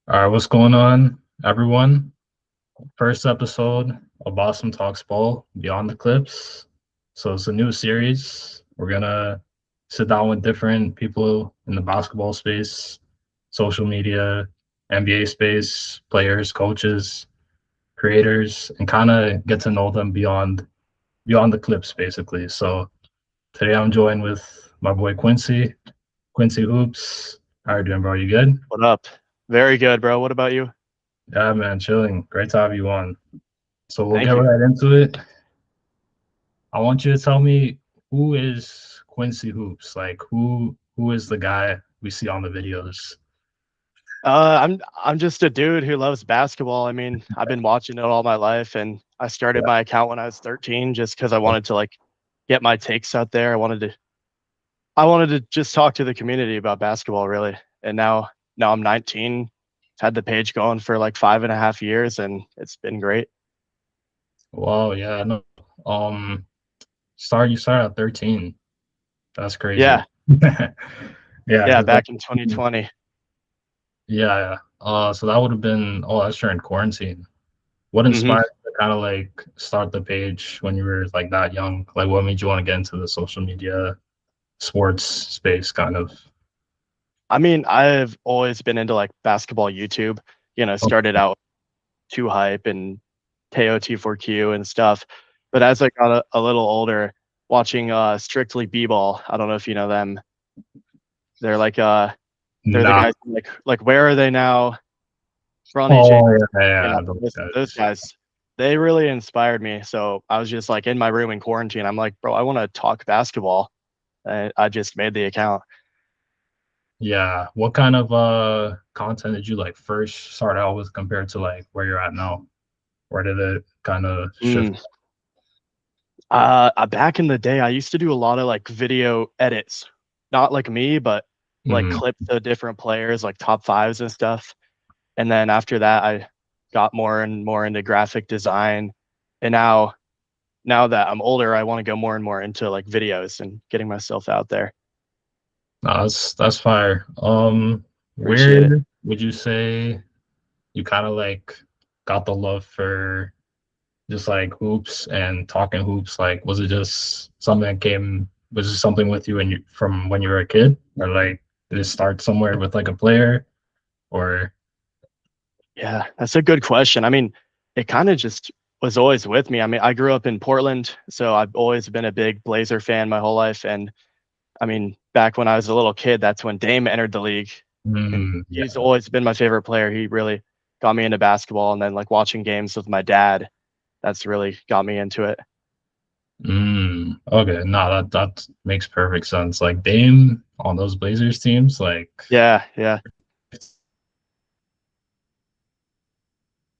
All right, what's going on, everyone? First episode of Basimtalksball Beyond the Clips. So it's a new series. We're gonna sit down with different people in the basketball space, social media, NBA space, players, coaches, creators, and kind of get to know them beyond the clips, basically. So today I'm joined with my boy Quincy, Quincy Hoops. How are you doing, bro? You good? What up? Very good, bro. What about you? Yeah, man, chilling. Great to have you on. So we'll get Thank you. right into it. I want you to tell me who is Quincy Hoops? Like who is the guy we see on the videos? I'm just a dude who loves basketball. I mean, I've been watching it all my life, and I started Yeah. my account when I was 13 just because I wanted to get my takes out there. I wanted to just talk to the community about basketball, really. And now I'm 19. I've had the page going for like 5.5 years, and it's been great. Wow, yeah, no. Um you started at 13. That's crazy. Yeah, Yeah, yeah. because like Back in 2020. yeah, yeah. So that would have been that's during quarantine. What Hmm. inspired you to kind of like start the page when you were like that young? Like what made you want to get into the social media sports space kind of? I mean, I've always been into like basketball YouTube. Started out Too Hype and KOT4Q and stuff. But as I got a little older, watching Strictly B-Ball, I don't know if you know them. They're like they're the Nah. guys like Where Are They Now? Bronny James, Oh yeah, yeah, you know, yeah, those those guys. guys. They really inspired me. So I was just like in my room in quarantine. I'm like, bro, I want to talk basketball. And I just made the account. Yeah. What kind of content did you like first start out with compared to like where you're at now? Where did it kind of shift? Mm. Back in the day, I used to do a lot of like video edits, not like me, but like Mm, clips of different players, like top fives and stuff. And then after that, I got more and more into graphic design. And now that I'm older, I want to go more and more into like videos and getting myself out there. no, that's fire. Where Appreciate it. would you say you kind of like got the love for just like hoops and talking hoops? Like, was it just something that came? Was it something with you when you from when you were a kid, or like did it start somewhere with like a player, or Yeah, that's a good question. I mean, it kind of just was always with me. I mean, I grew up in Portland, so I've always been a big Blazer fan my whole life. And I mean, back when I was a little kid, that's when Dame entered the league, and he's yeah. always been my favorite player. He really got me into basketball, and then like watching games with my dad, that's really got me into it. Okay. No, that makes perfect sense. Like Dame on those Blazers teams, like Yeah, yeah.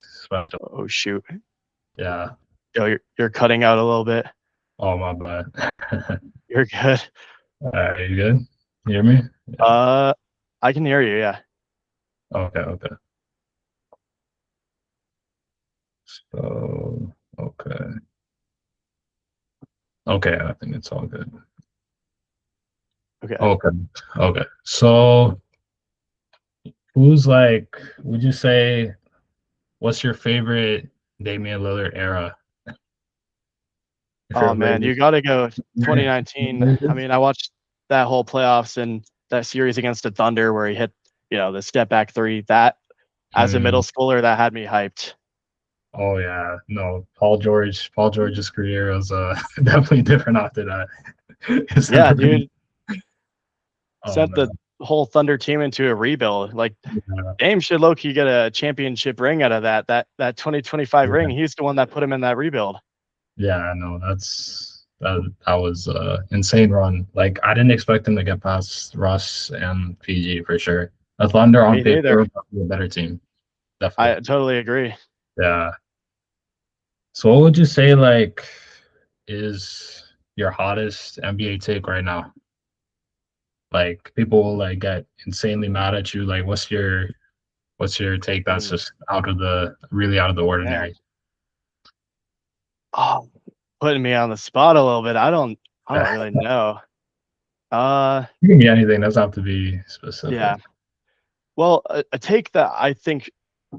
special. Oh shoot, Yeah. yo, you're cutting out a little bit. Oh my bad. You're good. Are you good? You hear me? Yeah. Uh, I can hear you. Yeah. Okay. Okay. So okay. Okay. I think it's all good. Okay. Okay. Okay. So who's like? Would you say what's your favorite Damian Lillard era? If you're Oh a man, Blazers. you got to go 2019. I mean, I watched that whole playoffs and that series against the Thunder where he hit, the step back three. That as a middle Mm, schooler, that had me hyped. oh yeah, no, Paul George's career was definitely different after that. It's Yeah, never, dude, oh sent the man, whole Thunder team into a rebuild. Like yeah, Dame should low key get a championship ring out of that 2025 ring. yeah, He's the one that put him in that rebuild. yeah, no, that was insane run. Like I didn't expect him to get past Russ and PG for sure. The Thunder on Me paper neither. were probably a better team, I definitely. totally agree. Yeah. So what would you say like is your hottest NBA take right now? Like people will like get insanely mad at you. Like what's your take that's Mm, just out of the really out of the man. ordinary? Oh, putting me on the spot a little bit. I don't really know. Uh, It can be anything. Doesn't have to be specific. yeah. Well, a take that I think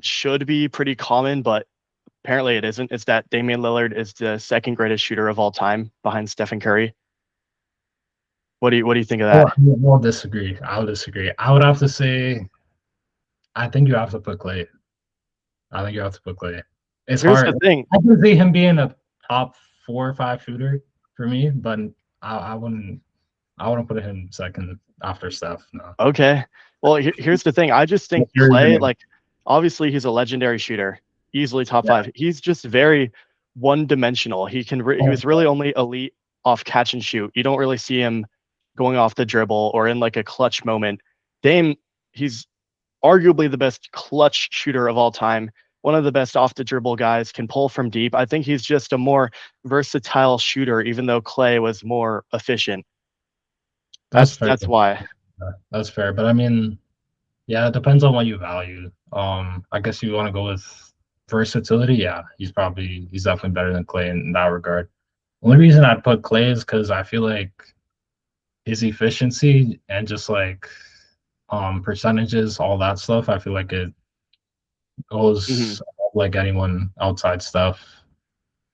should be pretty common, but apparently it isn't, is that Damian Lillard is the second greatest shooter of all time behind Stephen Curry. What do you think of Oh, that? I'll disagree. I'll disagree. I would have to say I think you have to put Clay. I think you have to put Clay. It's Here's the hard. thing. I can see him being a top 4 or 5 shooter for me, but I wouldn't. I wouldn't put him second after Steph. No. Okay. Well, here's the thing. I just think If you're Clay, gonna, like, obviously he's a legendary shooter, easily top yeah, five. He's just very one-dimensional. He was really only elite off catch and shoot. You don't really see him going off the dribble or in like a clutch moment. Dame, he's arguably the best clutch shooter of all time. One of the best off the dribble guys, can pull from deep. I think he's just a more versatile shooter, even though Clay was more efficient. that's fair. That's why. That's fair. But I mean, yeah, it depends on what you value. I guess you want to go with versatility. Yeah, he's definitely better than Clay in that regard. Only reason I'd put Clay is because I feel like his efficiency and just like percentages, all that stuff, I feel like it Mhm. goes like anyone outside stuff.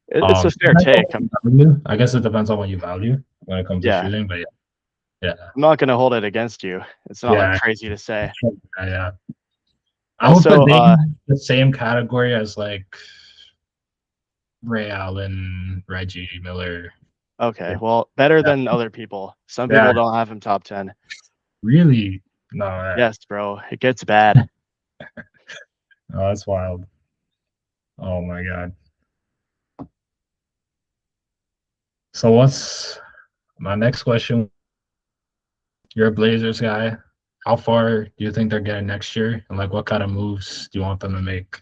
It's a fair take. I guess it depends on what you value when it comes to Yeah, shooting, but yeah, I'm not going to hold it against you. It's not like yeah, crazy to say. yeah, yeah. I would put Also, Dame in the same category as like Ray Allen, Reggie Miller. okay, well, better Yeah, than other people. Some yeah, people don't have him top 10. really? No, Yes, bro, it gets bad. oh, that's wild. Oh my god. So what's my next question? You're a Blazers guy. How far do you think they're getting next year? And like what kind of moves do you want them to make?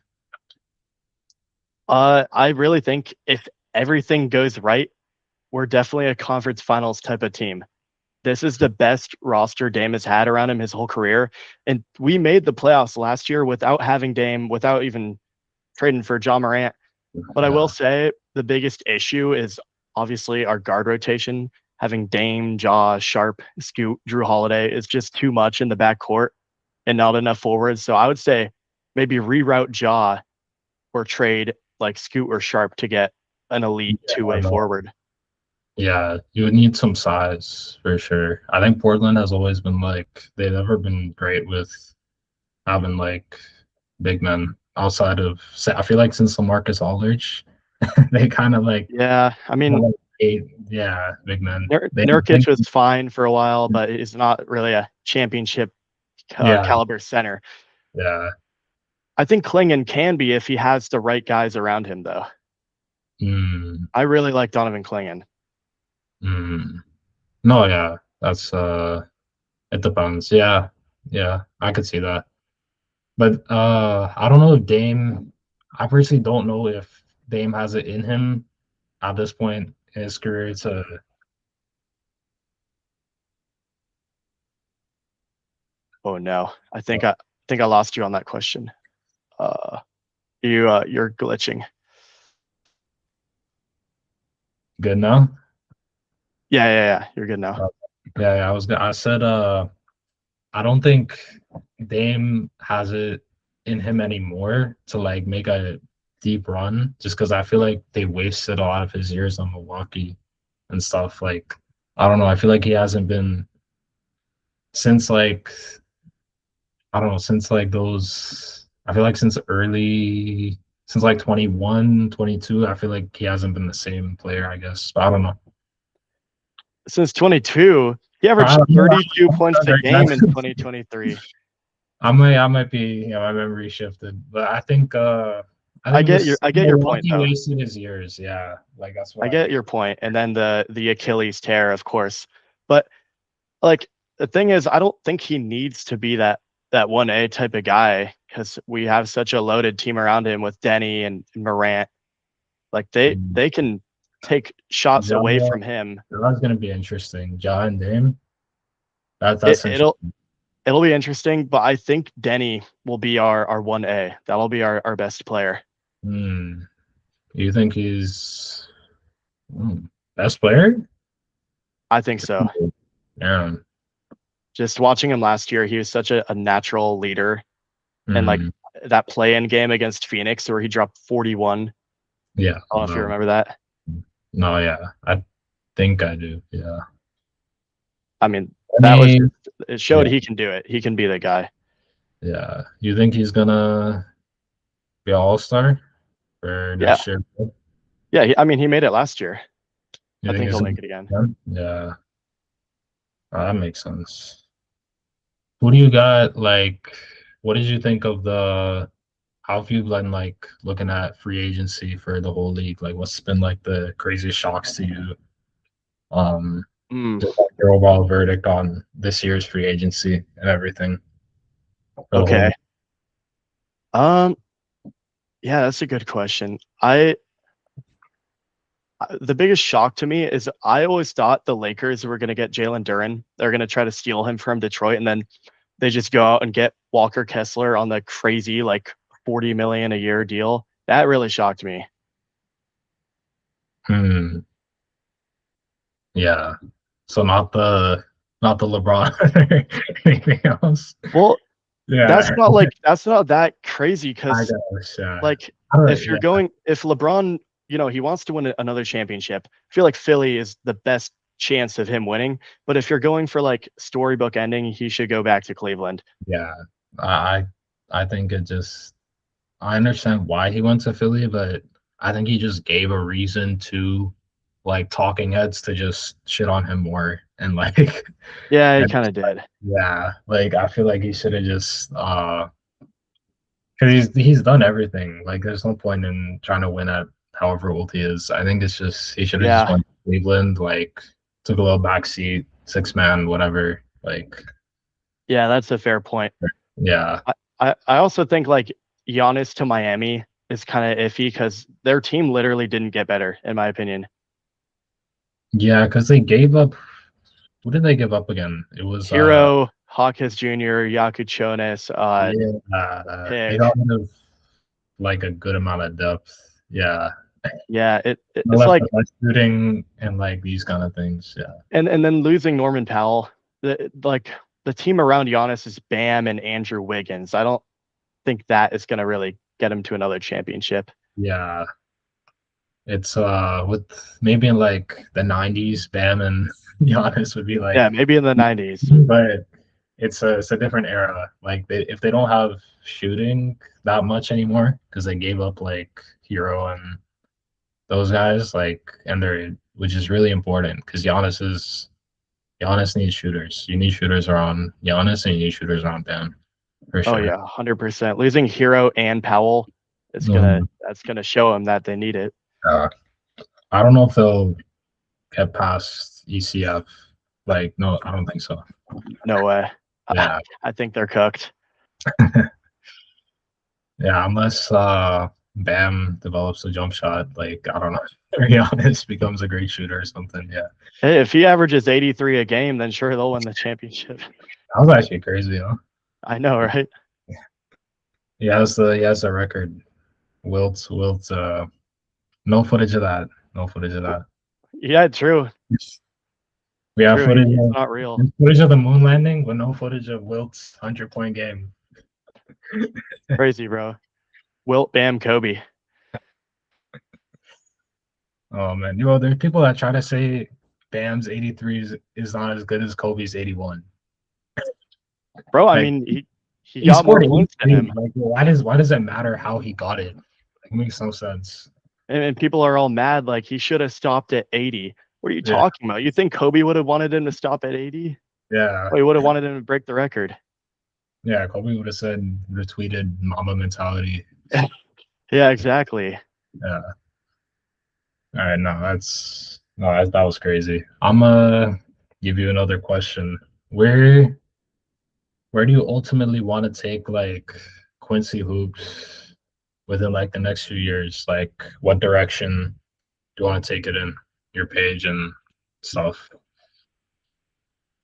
I really think if everything goes right, we're definitely a conference finals type of team. This is the best roster Dame has had around him his whole career. And we made the playoffs last year without having Dame, without even trading for John Morant. But I will Yeah. say the biggest issue is obviously our guard rotation. Having Dame, Jaw, Sharp, Scoot, Drew Holiday is just too much in the backcourt and not enough forwards. So I would say maybe reroute Jaw or trade like Scoot or Sharp to get an elite two-way Yeah, forward. yeah, you would need some size for sure. I think Portland has always been like they've never been great with having like big men outside of. I feel like since LaMarcus Aldridge, they kind of like, Yeah, I mean, yeah, big men. They Nurkic think was fine for a while, but he's not really a championship yeah, caliber center. yeah. I think Klingon can be if he has the right guys around him, though. Mm, I really like Donovan Klingon. mm. No, yeah, that's it depends. Yeah, yeah, I could see that. But I don't know if Dame. I personally don't know if Dame has it in him at this point in his career to. Oh no, I think I lost you on that question. Uh, you're glitching. Good now. Yeah. You're good now. Uh, yeah, yeah, I said I don't think Dame has it in him anymore to like make a deep run just because I feel like they wasted a lot of his years on Milwaukee and stuff. Like I don't know, I feel like he hasn't been since like I don't know, since like those I feel like since like 21, 22, I feel like he hasn't been the same player, I guess. But I don't know. Since 22, he I averaged don't know. 32 points a game in That's 2023. I might be, my memory shifted, but I think this I get your point Milwaukee though. wasted his years. Yeah, like that's I what I get think. your point, and then the Achilles tear, of course. But like the thing is, I don't think he needs to be that 1A type of guy because we have such a loaded team around him with Denny and Morant. Like Mm. they can take shots Ja, away from him. that's gonna be interesting. Ja and Dame. It, That's it'll interesting. it'll be interesting, but I think Denny will be our 1A. That'll be our best player. Hmm. You think he's best player? I think so. Yeah. Just watching him last year, he was such a natural leader. And like Mm, that play-in game against Phoenix where he dropped 41. yeah, I don't know if you no, remember that. no, yeah, I think I do. Yeah, I mean, I that was mean, it showed yeah, he can do it. He can be the guy. yeah. You think he's gonna be an all-star for Yeah. next year? Yeah. I mean, he made it last year. You I think think he's he'll gonna make it again. be done? Yeah, that makes sense. Who do you got? Like, what did you think of the? How have you been like looking at free agency for the whole league? Like, what's been like the craziest shocks to you? Um, Mm, just like your overall verdict on this year's free agency and everything for the whole okay. league. Um, yeah, that's a good question. The biggest shock to me is I always thought the Lakers were going to get Jalen Duren. They're going to try to steal him from Detroit, and then they just go out and get Walker Kessler on the crazy like 40 million a year deal. That really shocked me. Hmm. Yeah. So not the LeBron. Anything else? Well, Yeah. that's not that crazy I because guess. Yeah. like I don't, if you're yeah. going if LeBron, he wants to win another championship. I feel like Philly is the best chance of him winning. But if you're going for like storybook ending, he should go back to Cleveland. Yeah. I I think it just I understand why he went to Philly, but I think he just gave a reason to like talking heads to just shit on him more and like Yeah, he and kind of did. yeah, like I feel like he should have just because he's done everything. Like there's no point in trying to win at however old he is. I think it's just he should have just Yeah, went to Cleveland, like took a little backseat, six man, whatever. Like yeah, that's a fair point. yeah. I also think like Giannis to Miami is kind of iffy because their team literally didn't get better, in my opinion. Yeah, because they gave up. What did they give up again? It was Hero, Hawkins Jr., Yakuchonis, yeah, they got Pick. rid of like a good amount of depth. Yeah, Yeah, they it's left like the best shooting and like these kind of things. Yeah, and then losing Norman Powell, like the team around Giannis is Bam and Andrew Wiggins. I don't think that is going to really get him to another championship. yeah. It's with maybe in like the '90s, Bam and Giannis would be Yeah, like, maybe in the 90s. but it's a different era. Like if they don't have shooting that much anymore because they gave up like Hero and those guys, like and they're which is really important because Giannis needs shooters. You need shooters around Giannis and you need shooters around Bam for Oh sure. yeah, 100%. Losing Hero and Powell is Mhm. that's gonna show him that they need it. Uh, I don't know if they'll get past ECF. Like, no, I don't think so. No way. Yeah, I think they're cooked. yeah, unless Bam develops a jump shot, like I don't know, Giannis becomes a great shooter or something. Yeah, Hey, if he averages 83 a game, then sure they'll win the championship. that was actually crazy, huh? I know, right? He has the record. Wilt. No footage of that. No footage of that. Yeah, true. We have True. footage He's of not real. footage of the moon landing, but no footage of Wilt's 100-point game. Crazy, bro. Wilt, Bam, Kobe. Oh man, there's people that try to say Bam's 83 is not as good as Kobe's 81. Bro, I Like mean, he he got more scored points than 83. him. Like why does it matter how he got it? It makes no sense. And people are all mad like he should have stopped at 80. What are you Yeah, talking about? You think Kobe would have wanted him to stop at 80? yeah, Or he would have wanted him to break the record? yeah. Kobe would have said retweeted Mama mentality. Yeah, exactly. Yeah. All right, that was crazy. I'm gonna give you another question. Where where do you ultimately want to take like Quincy hoops within like the next few years? Like what direction do you want to take it in your page and stuff?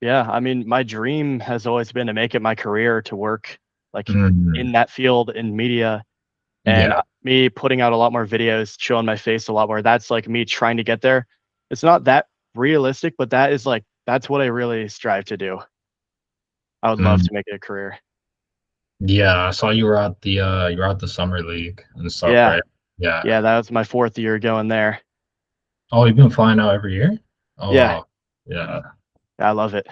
Yeah, I mean, my dream has always been to make it my career to work like Mm, in that field in media and yeah, me putting out a lot more videos, showing my face a lot more. That's like me trying to get there. It's not that realistic, but that is like that's what I really strive to do. I would love Mm, to make it a career. yeah, I saw you were at the summer league and stuff, Yeah, right? Yeah. yeah, that was my 4th year going there. Oh, you've been flying out every year? Oh Yeah, wow. Yeah. I love it.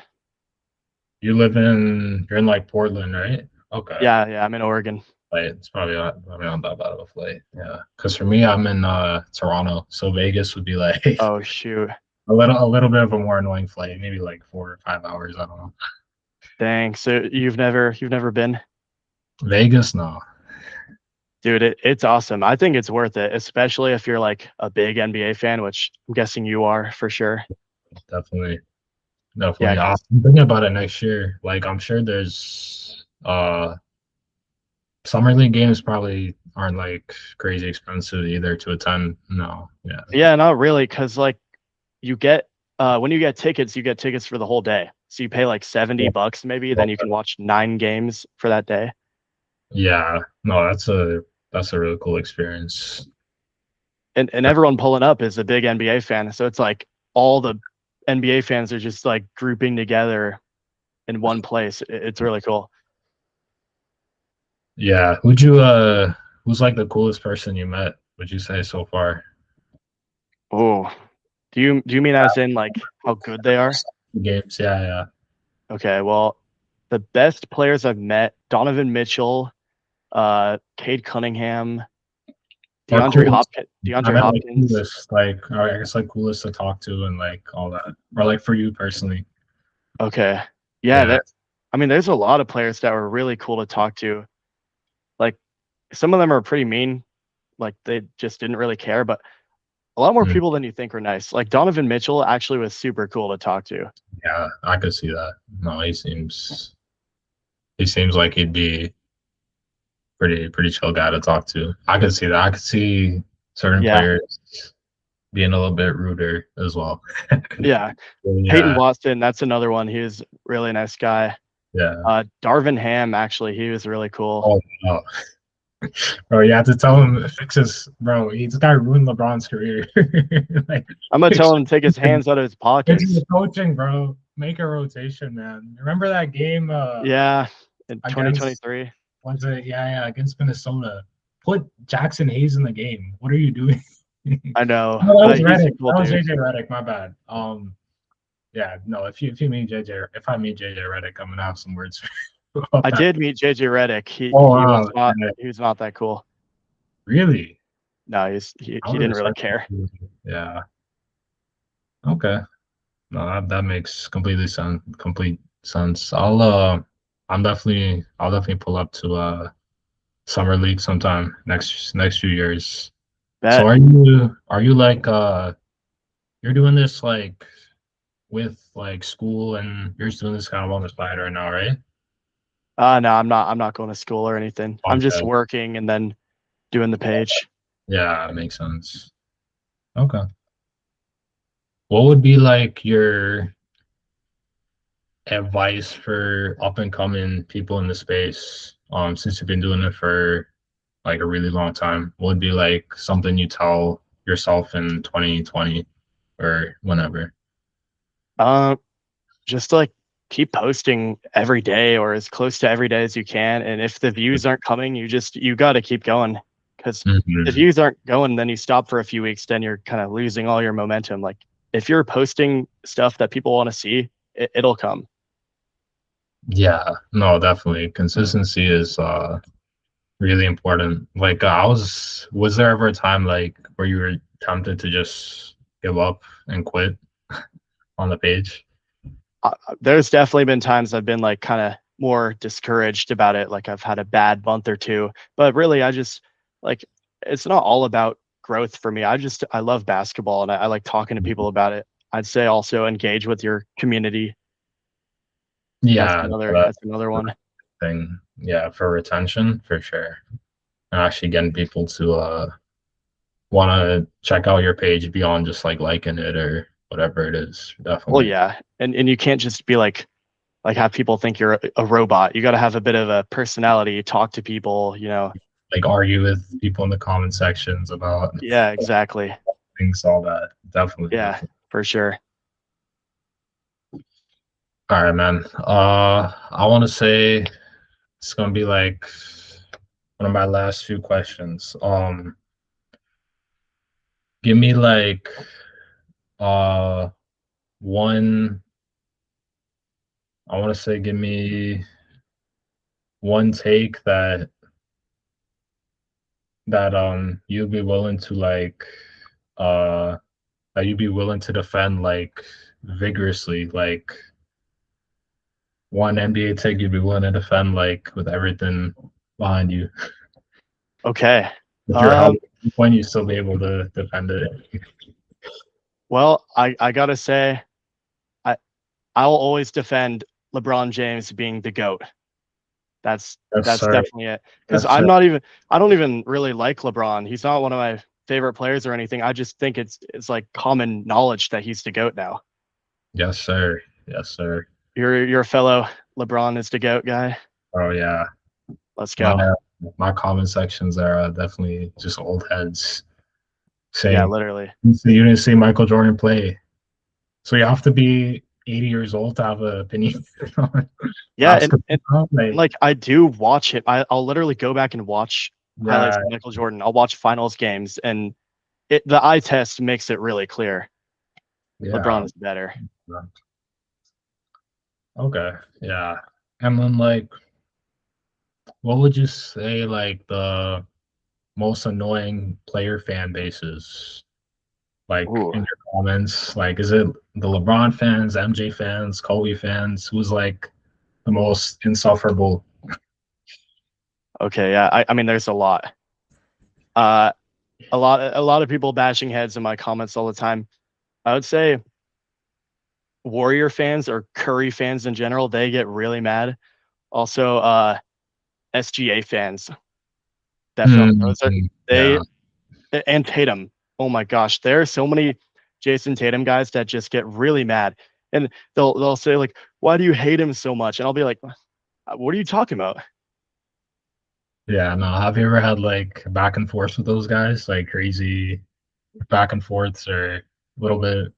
You're in like Portland, right? Okay. Yeah, yeah, I'm in Oregon. Like it's probably not that bad of a flight. Yeah. Because for me, I'm in Toronto, so Vegas would be like Oh shoot. a little bit of a more annoying flight, maybe like 4 or 5 hours. I don't know. Dang. So you've never been? Vegas, no. Dude, it's awesome. I think it's worth it, especially if you're like a big NBA fan, which I'm guessing you are for sure. Definitely, Yeah, definitely. I'm 'cause thinking about it next year. Like I'm sure there's summer league games probably aren't like crazy expensive either to attend. No, yeah. yeah, not really, 'cause like you get when you get tickets for the whole day. So you pay like Yeah. $70 maybe, then you can watch 9 games for that day. Yeah. No, that's a really cool experience. And everyone pulling up is a big NBA fan. So it's like all the NBA fans are just like grouping together in one place. It's really cool. Yeah. Who's like the coolest person you met, would you say so far? Oh, do you mean as in like how good they are? Games, yeah, yeah. Okay, well, the best players I've met, Donovan Mitchell, Cade Cunningham, Or coolest. I DeAndre meant like Hopkins. coolest, like or I guess like coolest to talk to and like all that. Or like for you personally. Okay. Yeah, Yeah. that I mean, there's a lot of players that were really cool to talk to. Like some of them are pretty mean, like they just didn't really care, but a lot more Mm, people than you think are nice. Like Donovan Mitchell actually was super cool to talk to. yeah, I could see that. No, he seems like he'd be pretty chill guy to talk to. I could see that. I could see certain Yeah. players being a little bit ruder as well. Yeah. Peyton Yeah, Watson, that's another one. He was a really nice guy. yeah. Darvin Ham, actually, he was really cool. Oh no. Bro, you have to tell him to fix his bro. This guy ruined LeBron's career. Like I'm gonna fix tell him to take his hands out of his your pockets. coaching, bro. Make a rotation, man. Remember that game Yeah, in against 2023. was it yeah, against Minnesota? Put Jackson Hayes in the game. What are you doing? I know. No, that was He's a Reddick. cool That was dude. JJ Reddick. My bad. Yeah, no. If I meet JJ Reddick, I'm gonna have some words about I that. did meet JJ Reddick. Oh wow, yeah, He was not that cool. really? No, I he would didn't really respect care. that. Yeah. Okay. No, that makes complete sense. I'll definitely pull up to summer league sometime next few years. So Bet. are you like you're doing this like with like school and you're just doing this kind of on the side right now, right? No, I'm not going to school or anything. I'm just Okay. working and then doing the page. Yeah, it makes sense. Okay. What would be like your advice for up and coming people in the space? Since you've been doing it for like a really long time, what would be like something you tell yourself in 2020 or whenever? Uh, just like keep posting every day or as close to every day as you can. And if the views aren't coming, you got to keep going because the Mhm. views aren't going, then you stop for a few weeks, then you're kind of losing all your momentum. Like if you're posting stuff that people want to see, it'll come. Yeah, no, definitely. Consistency is really important. Like was there ever a time like where you were tempted to just give up and quit on the page? There's definitely been times I've been like kind of more discouraged about it. Like I've had a bad month or two, but really I just like, it's not all about growth for me. I love basketball and I like talking to people about it. I'd say also engage with your community. Yeah, no, That's another one. thing. Yeah, for retention, for sure. And actually getting people to want to check out your page beyond just like liking it or whatever it is. Well, Definitely. yeah. And you can't just be like have people think you're a robot. You got to have a bit of a personality, talk to people, you know. Like argue with people in the comment sections about Yeah, exactly. things, all that. Definitely, Yeah, definitely. for sure. All right, man. I want to say it's gonna be like one of my last few questions. Give me like uh one. I want to say give me one take that you'd be willing to uh that you'd be willing to defend like vigorously, like one NBA take you'd be willing to defend like with everything behind you. Okay. If you're held Um, at one point, you still be able to defend it. well, I gotta say, I I'll always defend LeBron James being the GOAT. Yes, That's sir. definitely it. Because Yes, sir. I don't even really like LeBron. He's not one of my favorite players or anything. I just think it's like common knowledge that he's the GOAT now. Yes, sir. Yes, sir. You're a fellow LeBron is the GOAT guy. Oh yeah. Let's My go. my comment sections are definitely just old heads Yeah, saying literally. so you didn't see Michael Jordan play. So you have to be 80 years old to have an opinion on Yeah, basketball. Like, like I do watch it. I'll literally go back and watch highlights yeah, of Michael Jordan. I'll watch finals games and the eye test makes it really clear. LeBron yeah. is better. Okay, yeah. And then like, what would you say like the most annoying player fan bases? Like Ooh. in your comments, like is it the LeBron fans, MJ fans, Kobe fans? Who's like the most insufferable? Okay, yeah. I mean there's a lot. Uh a lot of people bashing heads in my comments all the time. I would say Warrior fans or Curry fans in general, they get really mad. Also, SGA fans, definitely. Hmm, Those are yeah, they and Tatum. Oh my gosh, there are so many Jason Tatum guys that just get really mad, and they'll say like, "Why do you hate him so much?" And I'll be like, "What are you talking about?" yeah. No, have you ever had like back and forth with those guys, like crazy back and forths, or a little bit?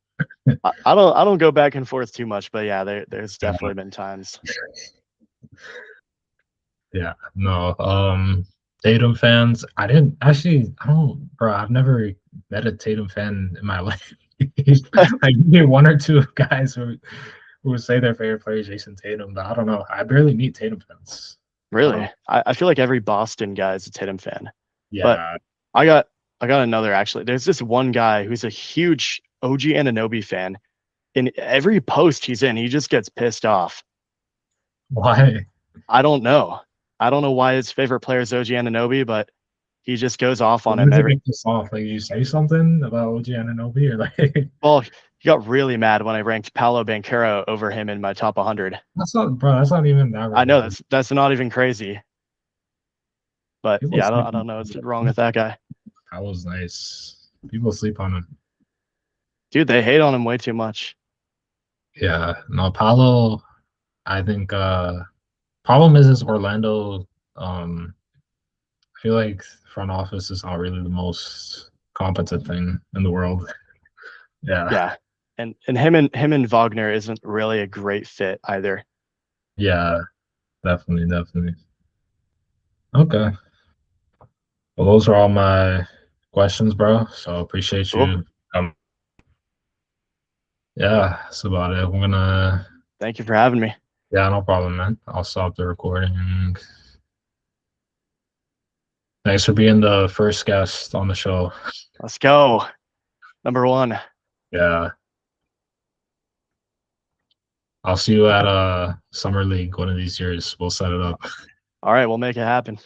I don't go back and forth too much, but yeah, there's Yeah, definitely been times. yeah. No, Tatum fans. I didn't actually. I don't, bro. I've never met a Tatum fan in my life. Like maybe one or two guys who would say their favorite player is Jason Tatum, but I don't know. I barely meet Tatum fans. I Really, don't. I feel like every Boston guy is a Tatum fan, but Yeah. I got I got another actually. There's this one guy who's a huge OG Ananobi fan. In every post he's in, he just gets pissed off. Why? I don't know. I don't know why his favorite player is OG Ananobi, but he just goes off on When him does it every. get this off? Like you say something about OG Anunoby or like Well, he got really mad when I ranked Paolo Banchero over him in my top 100. that's not, bro. That's not even that I know relevant. that's not even crazy, but People yeah, sleep I on don't know what's wrong him. with that guy, That was nice. People sleep on him. dude. They hate on him way too much. Yeah. No, Paulo. I think problem is Orlando. I feel like front office is not really the most competent thing in the world. Yeah. Yeah, and him and Wagner isn't really a great fit either. Yeah. Definitely. Definitely. Okay. Well, those are all my questions, bro. So appreciate Cool. you. Yeah, that's about it. We're gonna. Thank you for having me. Yeah, no problem, man. I'll stop the recording. Thanks for being the first guest on the show. Let's go. Number one. Yeah, I'll see you at Summer League one of these years. We'll set it up. All right, we'll make it happen.